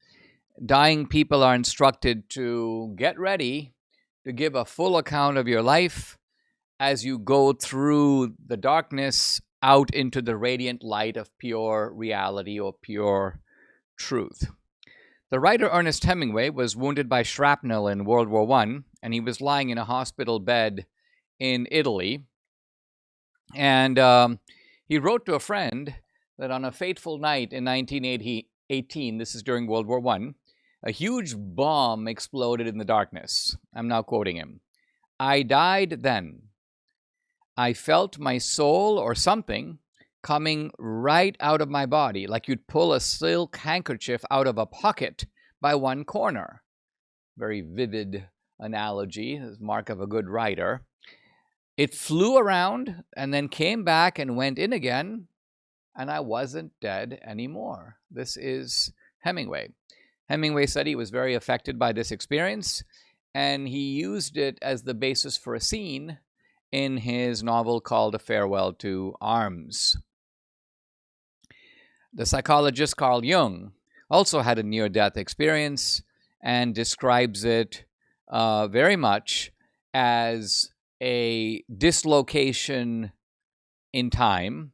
dying people are instructed to get ready to give a full account of your life as you go through the darkness out into the radiant light of pure reality or pure truth. The writer Ernest Hemingway was wounded by shrapnel in World War I, and he was lying in a hospital bed in Italy. And he wrote to a friend that on a fateful night in 1918, this is during World War I, a huge bomb exploded in the darkness. I'm now quoting him. "I died then. I felt my soul or something coming right out of my body, like you'd pull a silk handkerchief out of a pocket by one corner." Very vivid analogy, as mark of a good writer. "It flew around and then came back and went in again, and I wasn't dead anymore." This is Hemingway. Hemingway said he was very affected by this experience, and he used it as the basis for a scene in his novel called A Farewell to Arms. The psychologist Carl Jung also had a near-death experience and describes it very much as a dislocation in time.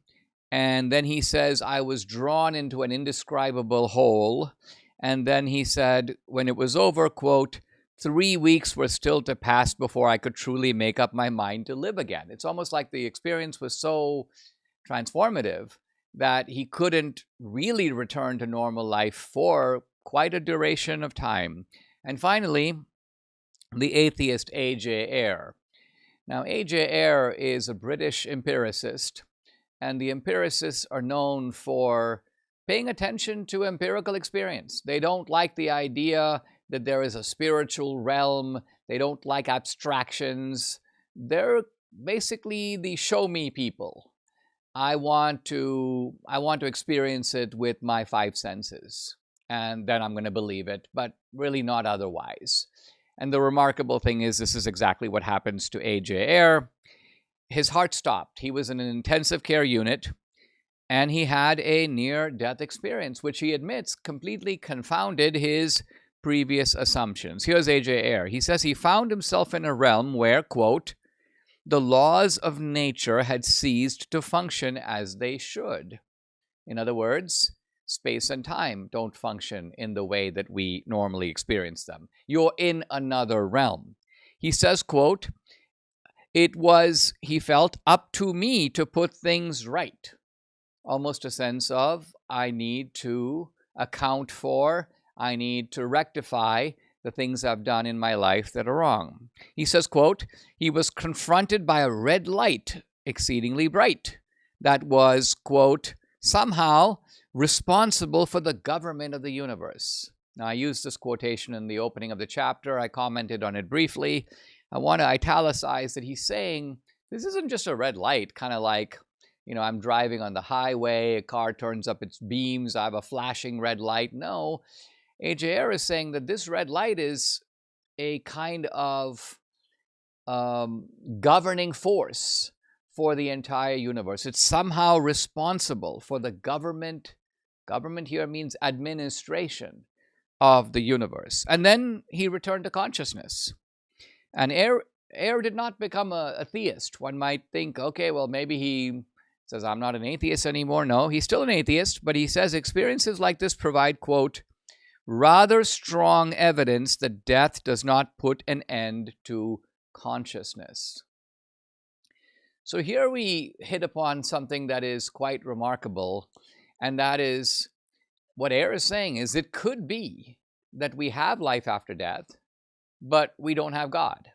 And then he says, "I was drawn into an indescribable hole." And then he said, when it was over, quote, 3 weeks were still to pass before I could truly make up my mind to live again. It's almost like the experience was so transformative that he couldn't really return to normal life for quite a duration of time. And finally, the atheist A.J. Ayer. Now, A.J. Ayer is a British empiricist, and the empiricists are known for paying attention to empirical experience. They don't like the idea that there is a spiritual realm. They don't like abstractions. They're basically the show me people. I want to experience it with my 5 senses, and then I'm going to believe it, but really not otherwise. And the remarkable thing is, this is exactly what happens to A.J. Ayer. His heart stopped. He was in an intensive care unit, and he had a near-death experience, which he admits completely confounded his previous assumptions. Here's A.J. Ayer. He says he found himself in a realm where, quote, "the laws of nature had ceased to function as they should." In other words, space and time don't function in the way that we normally experience them. You're in another realm. He says, quote, "It was, he felt, up to me to put things right." Almost a sense of, I need to account for, I need to rectify the things I've done in my life that are wrong. He says, quote, "He was confronted by a red light, exceedingly bright, that was," quote, "somehow responsible for the government of the universe." Now, I used this quotation in the opening of the chapter. I commented on it briefly. I want to italicize that he's saying this isn't just a red light, kind of like, I'm driving on the highway, a car turns up its beams, I have a flashing red light. No, A.J. Ayer is saying that this red light is a kind of governing force for the entire universe. It's somehow responsible for the government. Government here means administration of the universe. And then he returned to consciousness. And Ayer did not become a theist. One might think, okay, well, maybe he says, I'm not an atheist anymore. No, he's still an atheist, but he says experiences like this provide, quote, "rather strong evidence that death does not put an end to consciousness." So here we hit upon something that is quite remarkable, and that is what Ayer is saying is it could be that we have life after death, but we don't have God.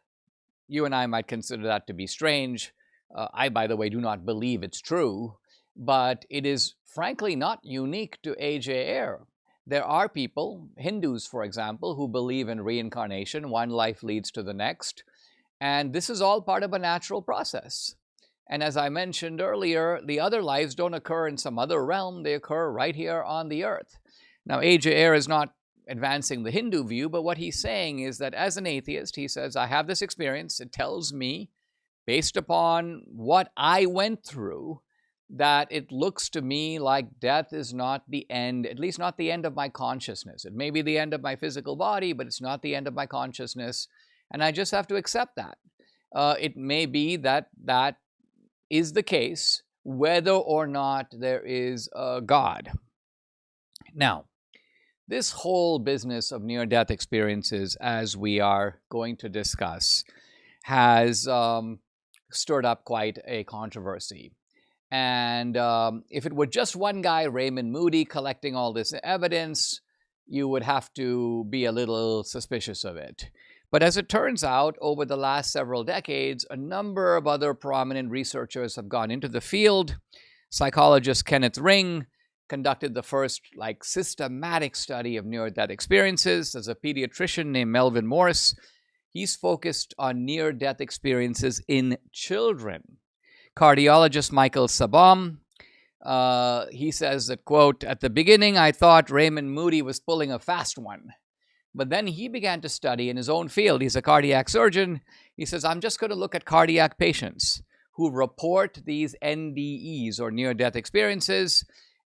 You and I might consider that to be strange. I, by the way, do not believe it's true, but it is frankly not unique to A.J. Ayer. There are people, Hindus, for example, who believe in reincarnation. One life leads to the next. And this is all part of a natural process. And as I mentioned earlier, the other lives don't occur in some other realm. They occur right here on the earth. Now, A.J. Ayer is not advancing the Hindu view, but what he's saying is that as an atheist, he says, I have this experience. It tells me, based upon what I went through, that it looks to me like death is not the end, at least not the end of my consciousness. It may be the end of my physical body, but it's not the end of my consciousness. And I just have to accept that. It may be that that is the case, whether or not there is a God. Now, this whole business of near-death experiences, as we are going to discuss, has stirred up quite a controversy. And if it were just one guy, Raymond Moody, collecting all this evidence, you would have to be a little suspicious of it. But as it turns out, over the last several decades, a number of other prominent researchers have gone into the field. Psychologist Kenneth Ring conducted the first systematic study of near-death experiences. There's a pediatrician named Melvin Morse. He's focused on near-death experiences in children. Cardiologist Michael Sabom, he says that, quote, at the beginning I thought Raymond Moody was pulling a fast one. But then he began to study in his own field. He's a cardiac surgeon. He says, I'm just going to look at cardiac patients who report these NDEs, or near-death experiences,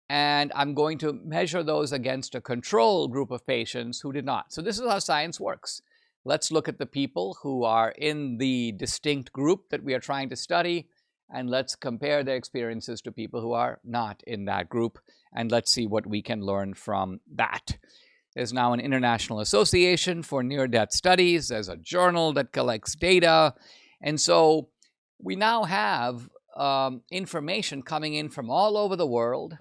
and I'm going to measure those against a control group of patients who did not. So this is how science works. Let's look at the people who are in the distinct group that we are trying to study, and let's compare their experiences to people who are not in that group, and let's see what we can learn from that. There's now an international association for near-death studies. There's a journal that collects data. And so we now have information coming in from all over the world,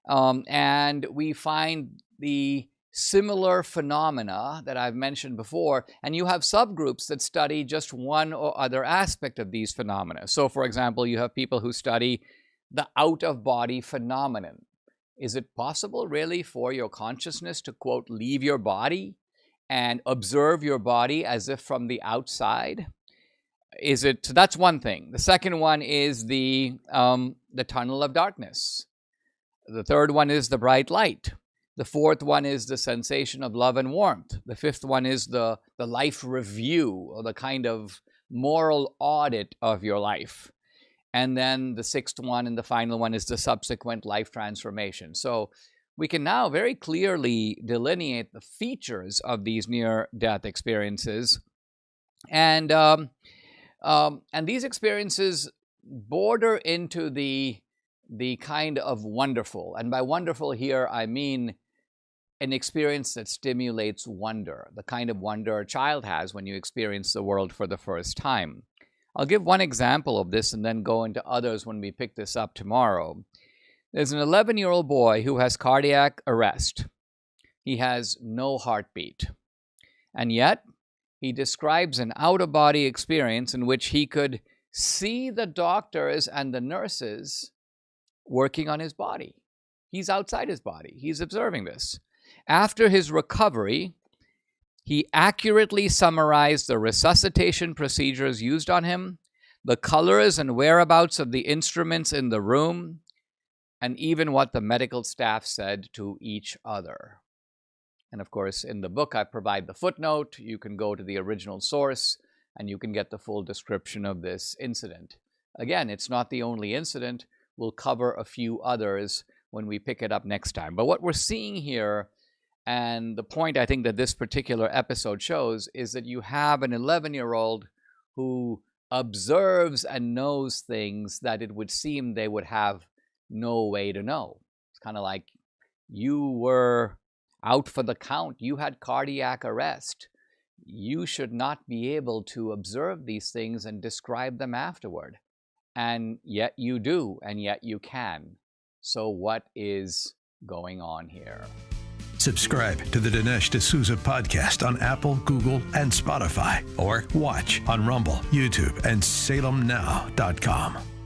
and we find the similar phenomena that I've mentioned before, and you have subgroups that study just one or other aspect of these phenomena. So, for example, you have people who study the out-of-body phenomenon. Is it possible, really, for your consciousness to, quote, leave your body and observe your body as if from the outside? So that's one thing. The second one is the tunnel of darkness. The third one is the bright light. The fourth one is the sensation of love and warmth. The fifth one is the life review, or the kind of moral audit of your life. And then the sixth one and the final one is the subsequent life transformation. So we can now very clearly delineate the features of these near-death experiences. And these experiences border into the kind of wonderful. And by wonderful here, I mean an experience that stimulates wonder, the kind of wonder a child has when you experience the world for the first time. I'll give one example of this and then go into others when we pick this up tomorrow. There's an 11-year-old boy who has cardiac arrest. He has no heartbeat. And yet, he describes an out-of-body experience in which he could see the doctors and the nurses working on his body. He's outside his body. He's observing this. After his recovery, he accurately summarized the resuscitation procedures used on him, the colors and whereabouts of the instruments in the room, and even what the medical staff said to each other. And of course, in the book, I provide the footnote. You can go to the original source, and you can get the full description of this incident. Again, it's not the only incident. We'll cover a few others when we pick it up next time. But what we're seeing here, and the point I think that this particular episode shows, is that you have an 11-year-old who observes and knows things that it would seem they would have no way to know. It's kind of like you were out for the count. You had cardiac arrest. You should not be able to observe these things and describe them afterward. And yet you do, and yet you can. So what is going on here? Subscribe to the Dinesh D'Souza podcast on Apple, Google, and Spotify, or watch on Rumble, YouTube, and SalemNow.com.